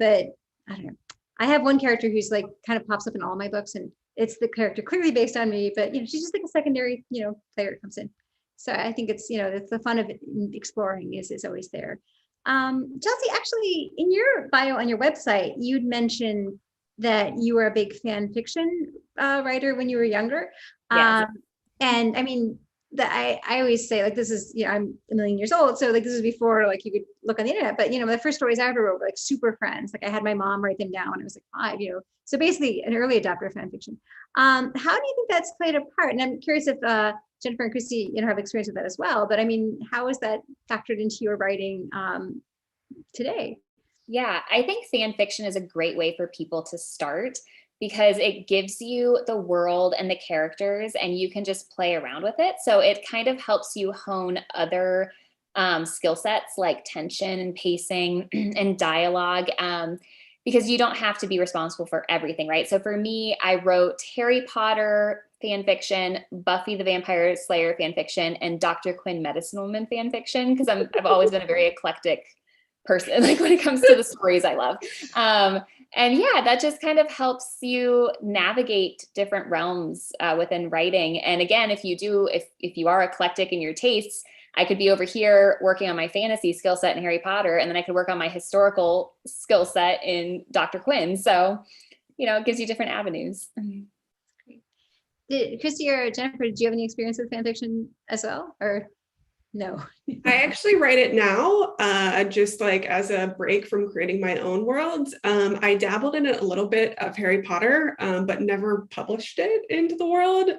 Speaker 1: I don't know. I have one character who's kind of pops up in all my books, and it's the character clearly based on me, but she's just a secondary player that comes in. So I think it's it's the fun of exploring is always there. Chelsea, actually, in your bio on your website, you'd mentioned that you were a big fan fiction writer when you were younger.
Speaker 2: Yes.
Speaker 1: And I mean, I always say this is, I'm a million years old. So this is before you could look on the internet, but the first stories I ever wrote were Super Friends. I had my mom write them down when I was 5, so basically an early adopter of fan fiction. How do you think that's played a part? And I'm curious if Jennifer and Kristy, have experience with that as well. But I mean, how is that factored into your writing today?
Speaker 2: Yeah, I think fan fiction is a great way for people to start because it gives you the world and the characters and you can just play around with it. So it kind of helps you hone other skill sets like tension and pacing and dialogue because you don't have to be responsible for everything, right? So for me, I wrote Harry Potter fan fiction, Buffy the Vampire Slayer fan fiction, and Dr. Quinn Medicine Woman fan fiction because I've always been a very eclectic person when it comes to the stories I love. And yeah, that just kind of helps you navigate different realms within writing. And again, if you are eclectic in your tastes, I could be over here working on my fantasy skill set in Harry Potter, and then I could work on my historical skill set in Dr. Quinn. So, it gives you different avenues.
Speaker 1: Kristy or Jennifer, did you have any experience with fan fiction as well, or no?
Speaker 4: I actually write it now, just as a break from creating my own worlds. I dabbled in it a little bit of Harry Potter, but never published it into the world.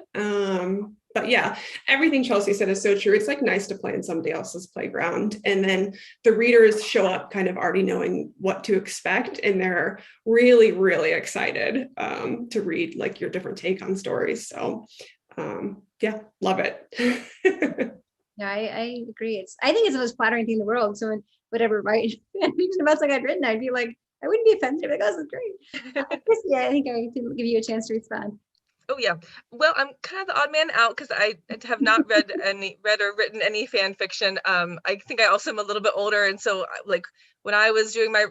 Speaker 4: But yeah, everything Chelsea said is so true. It's like nice to play in somebody else's playground. And then the readers show up kind of already knowing what to expect. And they're really, really excited to read like your different take on stories. So yeah, love it.
Speaker 1: Yeah, I agree. I think it's the most flattering thing in the world. So when whatever, right? Even about something I'd written, I'd be like, I wouldn't be offended. Like, oh, this is great. Christy, I think I can give you a chance to respond.
Speaker 3: Oh yeah. Well, I'm kind of the odd man out because I have not read or written any fan fiction. I think I also am a little bit older, and so like when I was doing I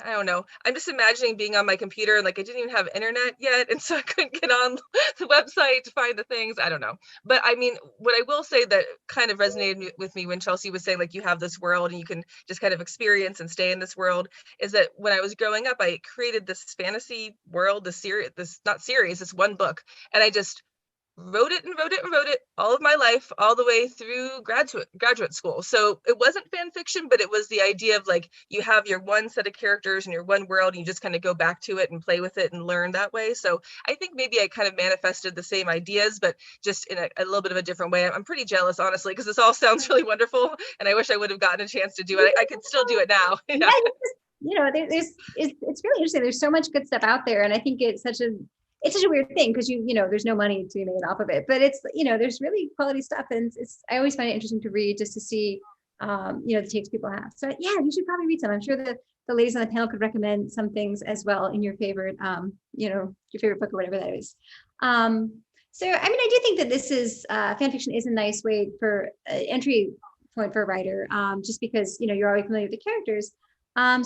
Speaker 3: don't know. I'm just imagining being on my computer and like I didn't even have internet yet, and so I couldn't get on the website to find the things. I don't know. But I mean, what I will say that kind of resonated with me when Chelsea was saying like you have this world and you can just kind of experience and stay in this world is that when I was growing up, I created this fantasy world, this one book. And I just wrote it all of my life, all the way through graduate school. So it wasn't fan fiction, but it was the idea of like, you have your one set of characters and your one world, and you just kind of go back to it and play with it and learn that way. So I think maybe I kind of manifested the same ideas, but just in a little bit of a different way. I'm pretty jealous, honestly, because this all sounds really wonderful. And I wish I would have gotten a chance to do it. I could still do it now.
Speaker 1: Yeah, it's really interesting. There's so much good stuff out there. And I think it's such a weird thing because there's no money to be made off of it, but it's, there's really quality stuff. And I always find it interesting to read just to see, the takes people have. So yeah, you should probably read some. I'm sure the ladies on the panel could recommend some things as well in your favorite, your favorite book or whatever that is. So, I mean, I do think that this is, fan fiction is a nice way for entry point for a writer, just because, you're already familiar with the characters.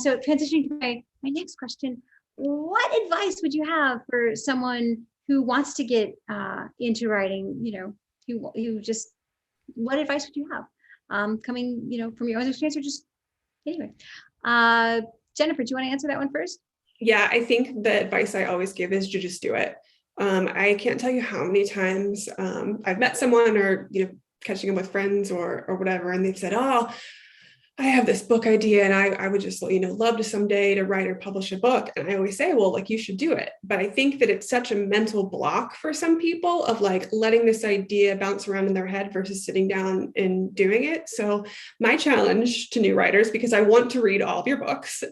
Speaker 1: So transitioning to my next question, what advice would you have for someone who wants to get into writing, what advice would you have coming, from your own experience or just anyway? Jennifer, do you want to answer that one first?
Speaker 4: Yeah, I think the advice I always give is to just do it. I can't tell you how many times I've met someone or, catching up with friends or whatever, and they've said, oh, I have this book idea and I would just, love to someday to write or publish a book. And I always say, well, like, you should do it. But I think that it's such a mental block for some people of like letting this idea bounce around in their head versus sitting down and doing it. So my challenge to new writers, because I want to read all of your books,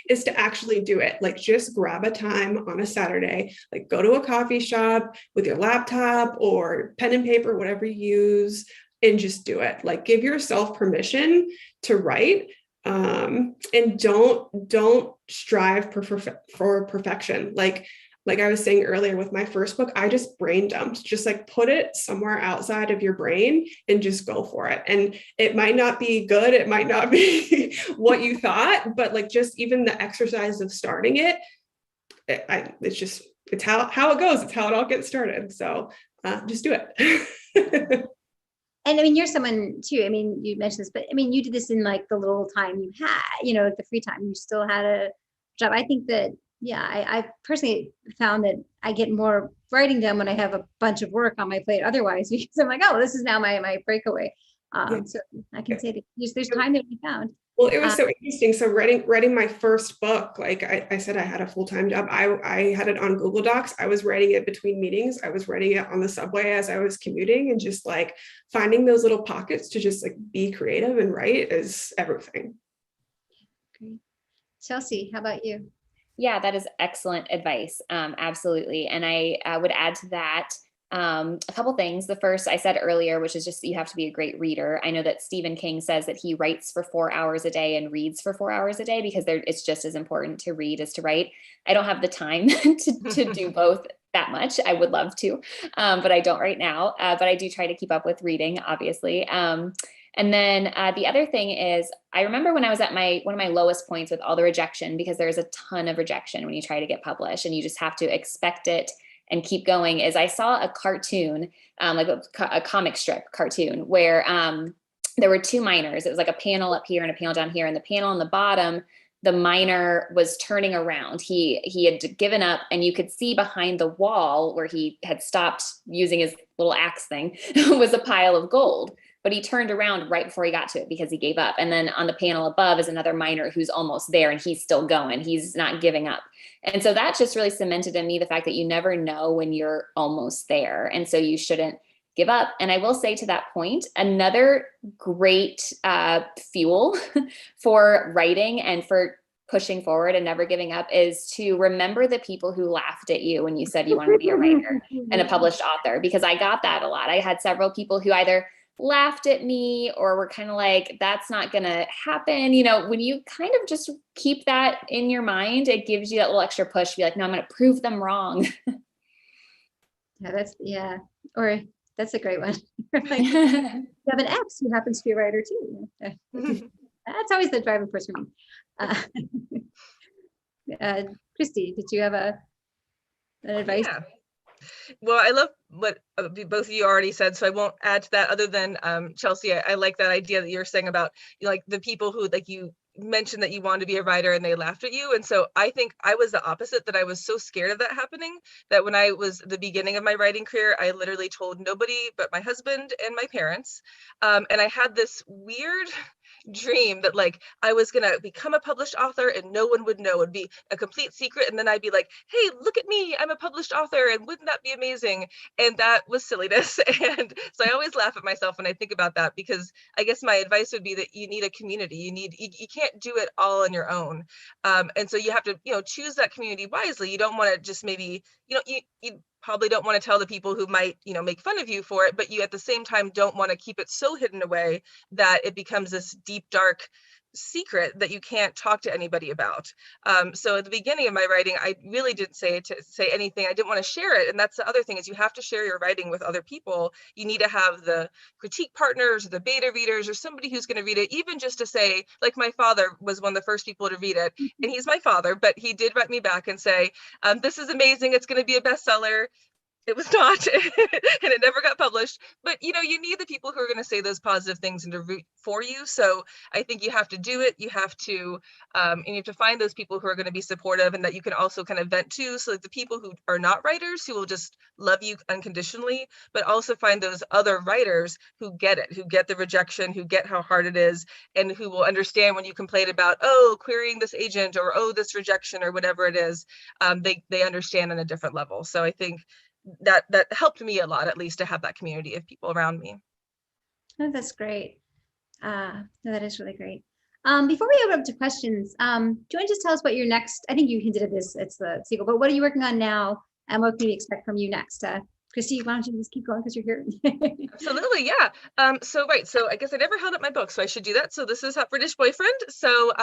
Speaker 4: is to actually do it. Like, just grab a time on a Saturday, like go to a coffee shop with your laptop or pen and paper, whatever you use, and just do it. Like, give yourself permission to write, and don't strive for perfection. Like I was saying earlier with my first book, I just brain dumped, just like put it somewhere outside of your brain and just go for it. And it might not be good, it might not be what you thought, but like just even the exercise of starting it, it's how it goes. It's how it all gets started. So just do it.
Speaker 1: And I mean, you're someone too, I mean, you mentioned this, but I mean, you did this in like the little time you had, like the free time, you still had a job. I think that, yeah, I personally found that I get more writing done when I have a bunch of work on my plate otherwise, because I'm like, oh, this is now my breakaway. So I can say that there's time that we found.
Speaker 4: Well, it was so interesting. So writing my first book, like I said, I had a full-time job. I had it on Google Docs. I was writing it between meetings. I was writing it on the subway as I was commuting, and just like finding those little pockets to just like be creative and write is everything.
Speaker 1: Great. Chelsea, how about you?
Speaker 2: Yeah, that is excellent advice. Absolutely. And I would add to that a couple things. The first I said earlier, which is just you have to be a great reader. I know that Stephen King says that he writes for 4 hours a day and reads for 4 hours a day because it's just as important to read as to write. I don't have the time to do both that much. I would love to, but I don't right now. But I do try to keep up with reading, obviously. And then the other thing is, I remember when I was at one of my lowest points with all the rejection, because there's a ton of rejection when you try to get published and you just have to expect it and keep going, is I saw a cartoon, like a comic strip cartoon where there were two miners. It was like a panel up here and a panel down here, and the panel on the bottom, the miner was turning around. He had given up, and you could see behind the wall where he had stopped using his little axe thing was a pile of gold. But he turned around right before he got to it because he gave up. And then on the panel above is another miner who's almost there, and he's still going. He's not giving up. And so that just really cemented in me the fact that you never know when you're almost there. And so you shouldn't give up. And I will say to that point, another great fuel for writing and for pushing forward and never giving up is to remember the people who laughed at you when you said you wanted to be a writer and a published author, because I got that a lot. I had several people who either laughed at me or were kind of like, that's not going to happen. You know, when you kind of just keep that in your mind, it gives you that little extra push to be like, no, I'm going to prove them wrong.
Speaker 1: Or that's a great one. Like, you have an ex who happens to be a writer too. That's always the driving force for me. Kristy, did you have an advice?
Speaker 3: Yeah. Well, I love what both of you already said, so I won't add to that other than Chelsea, I like that idea that you're saying about, you know, like the people who, like, you mentioned that you wanted to be a writer and they laughed at you. And so I think I was the opposite, that I was so scared of that happening that when I was the beginning of my writing career, I literally told nobody but my husband and my parents. And I had this weird dream that, like, I was gonna become a published author and no one would know. It would be a complete secret, and then I'd be like, hey, look at me, I'm a published author, and wouldn't that be amazing? And that was silliness. And so I always laugh at myself when I think about that, because I guess my advice would be that you need a community. You can't do it all on your own. And so you have to, you know, choose that community wisely. You don't want to just maybe, you know, you probably don't want to tell the people who might, you know, make fun of you for it, but you at the same time don't want to keep it so hidden away that it becomes this deep, dark secret that you can't talk to anybody about. So at the beginning of my writing, I really didn't say anything. I didn't want to share it. And that's the other thing, is you have to share your writing with other people. You need to have the critique partners or the beta readers or somebody who's going to read it, even just to say, like, my father was one of the first people to read it, and he's my father, but he did write me back and say, this is amazing, it's going to be a bestseller. It was not, and it never got published. But, you know, you need the people who are going to say those positive things and to root for you. So I think you have to do it. You have to, and you have to find those people who are going to be supportive and that you can also kind of vent to. So like the people who are not writers, who will just love you unconditionally, but also find those other writers who get it, who get the rejection, who get how hard it is, and who will understand when you complain about, oh, querying this agent, or, oh, this rejection, or whatever it is. They understand on a different level. So I think that helped me a lot, at least, to have that community of people around me.
Speaker 1: Oh, that's great. No, that is really great. Before we open up to questions, do you want to just tell us what your next, I think you hinted at this, it's the sequel, but what are you working on now, and what can we expect from you next? Kristy, why don't you just keep going because you're here?
Speaker 3: Absolutely, yeah. So I guess I never held up my book, so I should do that. So this is Hot British Boyfriend. So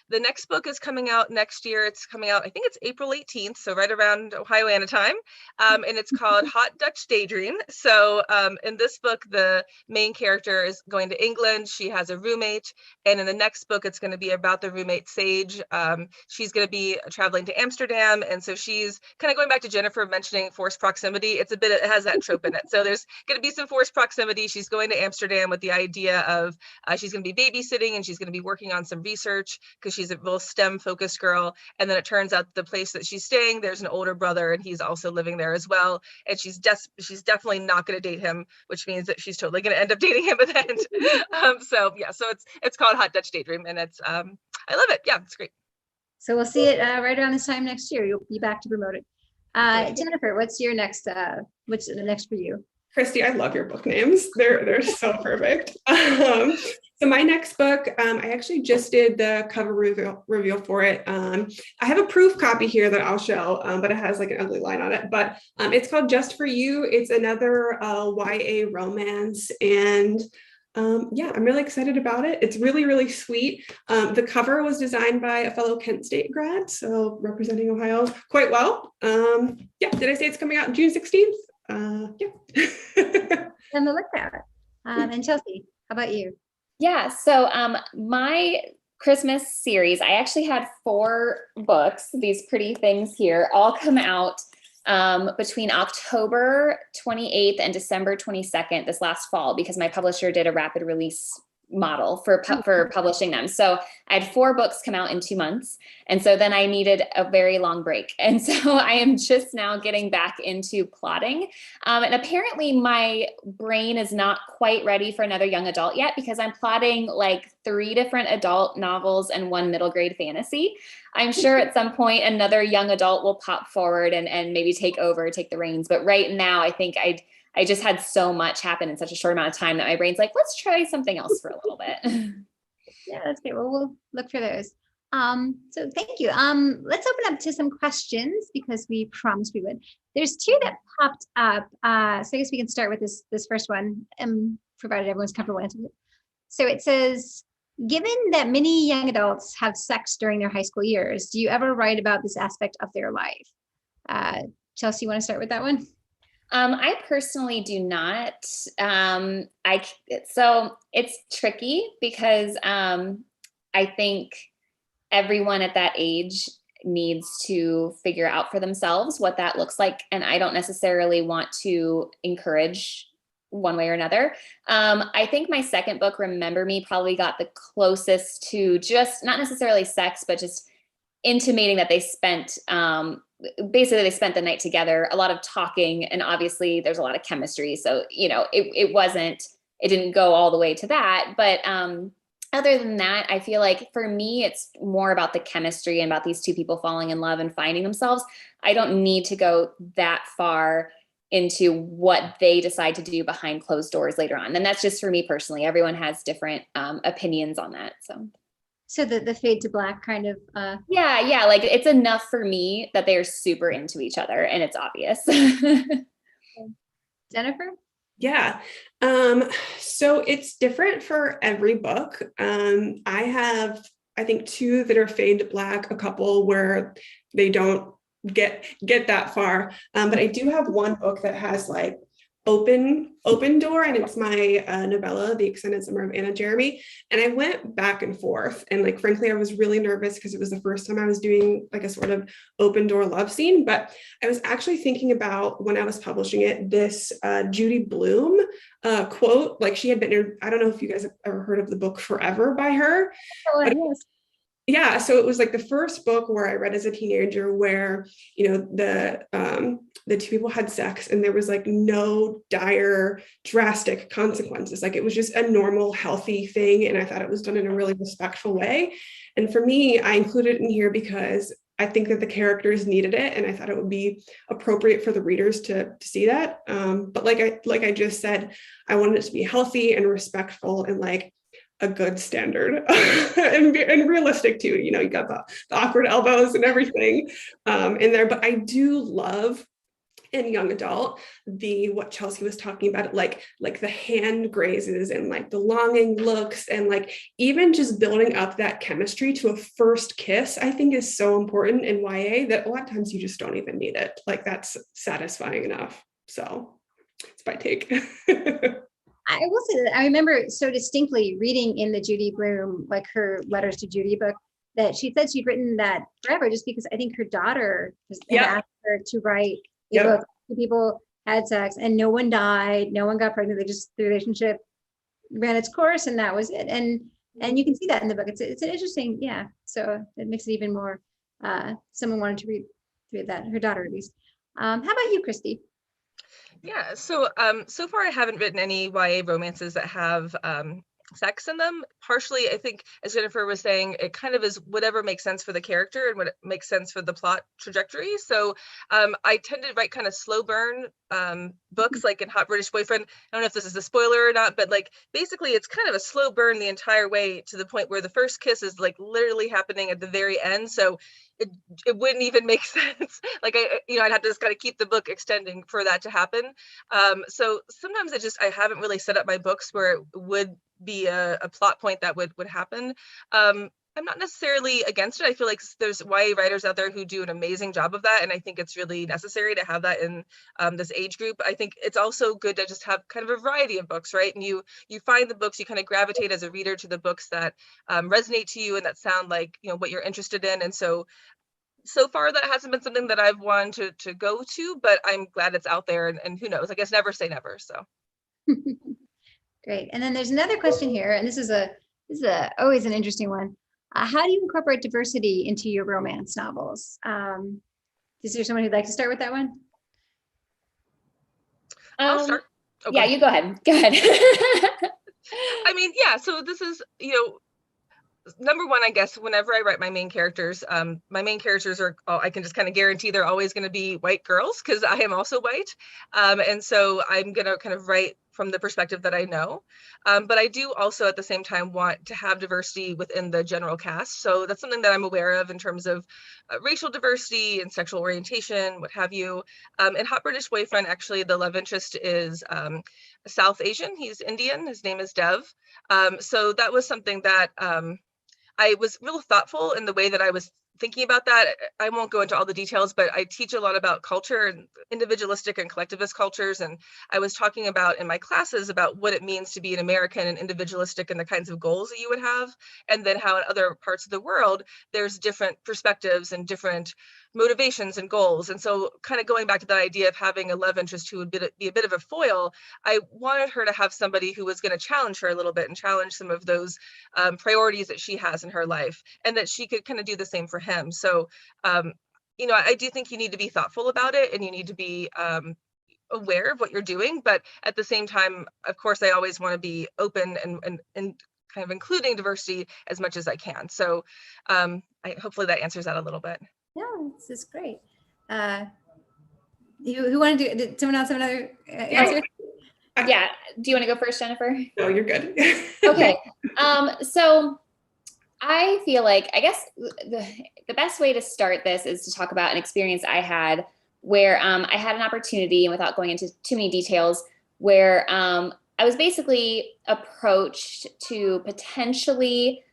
Speaker 3: the next book is coming out next year. It's coming out, I think it's April 18th, so right around Ohioana time. And it's called Hot Dutch Daydream. So in this book, the main character is going to England. She has a roommate. And in the next book, it's going to be about the roommate, Sage. She's going to be traveling to Amsterdam. And so she's kind of going back to Jennifer mentioning forced proximity. It has that trope in it. So there's going to be some forced proximity. She's going to Amsterdam with the idea of she's going to be babysitting, and she's going to be working on some research because she's a real STEM focused girl. And then it turns out the place that she's staying, there's an older brother, and he's also living there as well. And she's definitely not going to date him, which means that she's totally going to end up dating him at the end. So it's called Hot Dutch Daydream, and it's I love it. Yeah, it's great.
Speaker 1: So we'll see it right around this time next year. You'll be back to promote it. Jennifer, what's your next? What's the next for you?
Speaker 4: Kristy, I love your book names. They're so perfect. So my next book, I actually just did the cover reveal for it. I have a proof copy here that I'll show, but it has like an ugly line on it. But it's called Just For You. It's another YA romance, and yeah, I'm really excited about it. It's really, really sweet. The cover was designed by a fellow Kent State grad, so representing Ohio quite well. Yeah, did I say it's coming out June 16th? Yeah.
Speaker 1: And look at it. And Chelsea, how about you?
Speaker 2: Yeah, so my Christmas series, I actually had 4 books, these pretty things here, all come out between October 28th and December 22nd this last fall, because my publisher did a rapid release model for publishing them. So I had 4 books come out in 2 months. And so then I needed a very long break. And so I am just now getting back into plotting. And apparently my brain is not quite ready for another young adult yet, because I'm plotting like 3 different adult novels and 1 middle grade fantasy. I'm sure at some point another young adult will pop forward and maybe take the reins. But right now I think I just had so much happen in such a short amount of time that my brain's like, let's try something else for a little bit.
Speaker 1: Yeah, that's great. Well, we'll look for those. So thank you. Let's open up to some questions because we promised we would. There's two that popped up. So I guess we can start with this first one, provided everyone's comfortable answering it. So it says, given that many young adults have sex during their high school years, do you ever write about this aspect of their life? Chelsea, you want to start with that one?
Speaker 2: I personally do not. So it's tricky because I think everyone at that age needs to figure out for themselves what that looks like. And I don't necessarily want to encourage one way or another. I think my second book, Remember Me, probably got the closest to just not necessarily sex, but just intimating that they spent, basically they spent the night together, a lot of talking, and obviously there's a lot of chemistry. So, it didn't go all the way to that. But other than that, I feel like for me, it's more about the chemistry and about these two people falling in love and finding themselves. I don't need to go that far into what they decide to do behind closed doors later on. And that's just for me personally. Everyone has different opinions on that.
Speaker 1: So the fade to black kind of.
Speaker 2: Yeah. Like it's enough for me that they're super into each other and it's obvious.
Speaker 1: Jennifer?
Speaker 4: Yeah. So it's different for every book. I have, I think, two that are fade to black, a couple where they don't get that far. But I do have one book that has like open door, and it's my novella, The Extended Summer of Anna Jeremy. And I went back and forth, and like frankly I was really nervous because it was the first time I was doing like a sort of open door love scene. But I was actually thinking about, when I was publishing it, this Judy Blume quote. Like she had been, I don't know if you guys have ever heard of the book Forever by her.
Speaker 1: Oh, yes.
Speaker 4: Yeah, so it was like the first book where I read as a teenager where, the two people had sex and there was like no dire, drastic consequences. Like it was just a normal, healthy thing. And I thought it was done in a really respectful way. And for me, I included it in here because I think that the characters needed it. And I thought it would be appropriate for the readers to see that. But like I just said, I wanted it to be healthy and respectful and like a good standard and realistic too. You got the awkward elbows and everything in there. But I do love in young adult what Chelsea was talking about, like the hand grazes and like the longing looks and like even just building up that chemistry to a first kiss, I think is so important in YA that a lot of times you just don't even need it. Like that's satisfying enough. So it's my take.
Speaker 1: I will say that I remember so distinctly reading in the Judy Blume, like her Letters to Judy book, that she said she'd written that forever just because I think her daughter had asked her to write a book. Two people had sex and no one died, no one got pregnant. The relationship ran its course and that was it. And you can see that in the book. It's an interesting, so it makes it even more, someone wanted to read that, her daughter at least. How about you, Kristy?
Speaker 3: Yeah, so far I haven't written any YA romances that have sex in them. Partially, I think, as Jennifer was saying, it kind of is whatever makes sense for the character and what makes sense for the plot trajectory. So I tend to write kind of slow burn books, like in Hot British Boyfriend. I don't know if this is a spoiler or not, but like basically it's kind of a slow burn the entire way to the point where the first kiss is like literally happening at the very end. So it wouldn't even make sense. Like I'd have to just kind of keep the book extending for that to happen. So sometimes I haven't really set up my books where it would be a plot point that would happen. I'm not necessarily against it. I feel like there's YA writers out there who do an amazing job of that, and I think it's really necessary to have that in this age group. I think it's also good to just have kind of a variety of books, right? And you find the books, you kind of gravitate as a reader to the books that resonate to you and that sound like what you're interested in. And so far that hasn't been something that I've wanted to go to, but I'm glad it's out there, and who knows? I guess never say never. So
Speaker 1: Great. And then there's another question here, and this is always an interesting one. How do you incorporate diversity into your romance novels? Is there someone who'd like to start with that one?
Speaker 3: I'll start.
Speaker 2: Okay. Yeah, you go ahead. Go ahead.
Speaker 3: I mean, yeah, so this is, number one, I guess, whenever I write my main characters are, I can just kind of guarantee they're always going to be white girls because I am also white. And so I'm going to kind of write from the perspective that I know. But I do also at the same time want to have diversity within the general cast. So that's something that I'm aware of in terms of racial diversity and sexual orientation, what have you. In Hot British Boyfriend, actually, the love interest is South Asian. He's Indian. His name is Dev. So that was something that I was real thoughtful in the way that I was thinking about that. I won't go into all the details, but I teach a lot about culture and individualistic and collectivist cultures. And I was talking about in my classes about what it means to be an American and individualistic and the kinds of goals that you would have. And then how in other parts of the world, there's different perspectives and different motivations and goals. And so kind of going back to that idea of having a love interest who would be a bit of a foil, I wanted her to have somebody who was going to challenge her a little bit and challenge some of those priorities that she has in her life, and that she could kind of do the same for him. So, you know, I do think you need to be thoughtful about it, and you need to be aware of what you're doing. But at the same time, of course, I always want to be open and kind of including diversity as much as I can. So hopefully that answers that a little bit.
Speaker 1: No, this is great. Who wanted to, did someone else have another answer?
Speaker 2: Yeah. Do you want to go first, Jennifer?
Speaker 4: No, you're good.
Speaker 2: Okay. So I feel like, I guess the best way to start this is to talk about an experience I had where I had an opportunity, and without going into too many details, where I was basically approached to potentially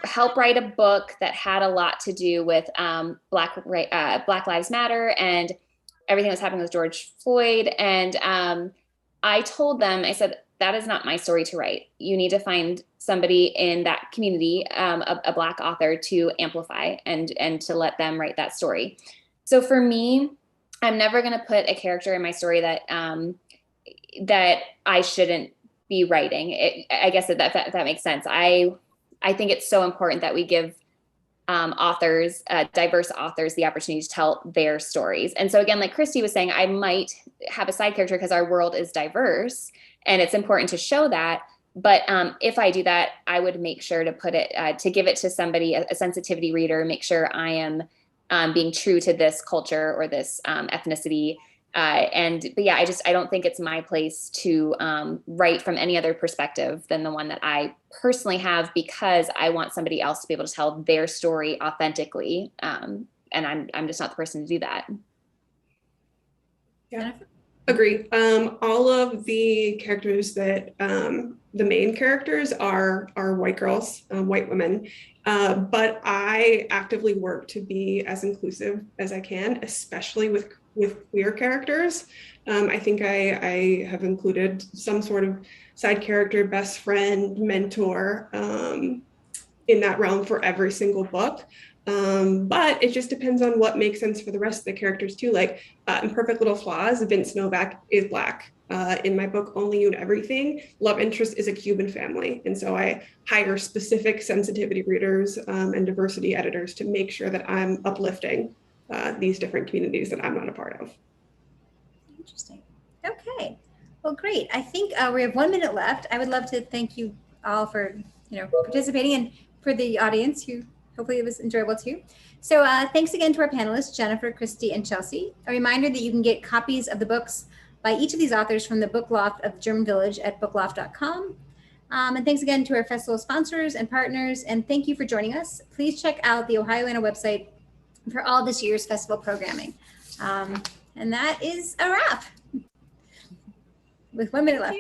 Speaker 2: help write a book that had a lot to do with Black Lives Matter and everything that's happening with George Floyd. And I told them, I said, that is not my story to write. You need to find somebody in that community, a Black author, to amplify and to let them write that story. So for me, I'm never going to put a character in my story that that I shouldn't be writing. I guess that makes sense. I think it's so important that we give authors, diverse authors, the opportunity to tell their stories. And so again, like Kristy was saying, I might have a side character because our world is diverse and it's important to show that. But if I do that, I would make sure to put it, to give it to somebody, a sensitivity reader, make sure I am being true to this culture or this ethnicity. But yeah, I don't think it's my place to write from any other perspective than the one that I personally have, because I want somebody else to be able to tell their story authentically. And I'm just not the person to do that.
Speaker 4: Yeah, agree. All of the characters that the main characters are white girls, white women. But I actively work to be as inclusive as I can, especially with queer characters. I think I have included some sort of side character, best friend, mentor in that realm for every single book. But it just depends on what makes sense for the rest of the characters too. Like in Perfect Little Flaws, Vince Novak is Black. In my book, Only You and Everything, love interest is a Cuban family. And so I hire specific sensitivity readers and diversity editors to make sure that I'm uplifting these different communities that I'm not a part of.
Speaker 1: Interesting. Okay. Well, great. I think we have 1 minute left. I would love to thank you all for participating, and for the audience who hopefully it was enjoyable too. So thanks again to our panelists, Jennifer, Kristy, and Chelsea. A reminder that you can get copies of the books by each of these authors from the Book Loft of the German Village at bookloft.com. And thanks again to our festival sponsors and partners. And thank you for joining us. Please check out the Ohioana website for all this year's festival programming. And that is a wrap with 1 minute left.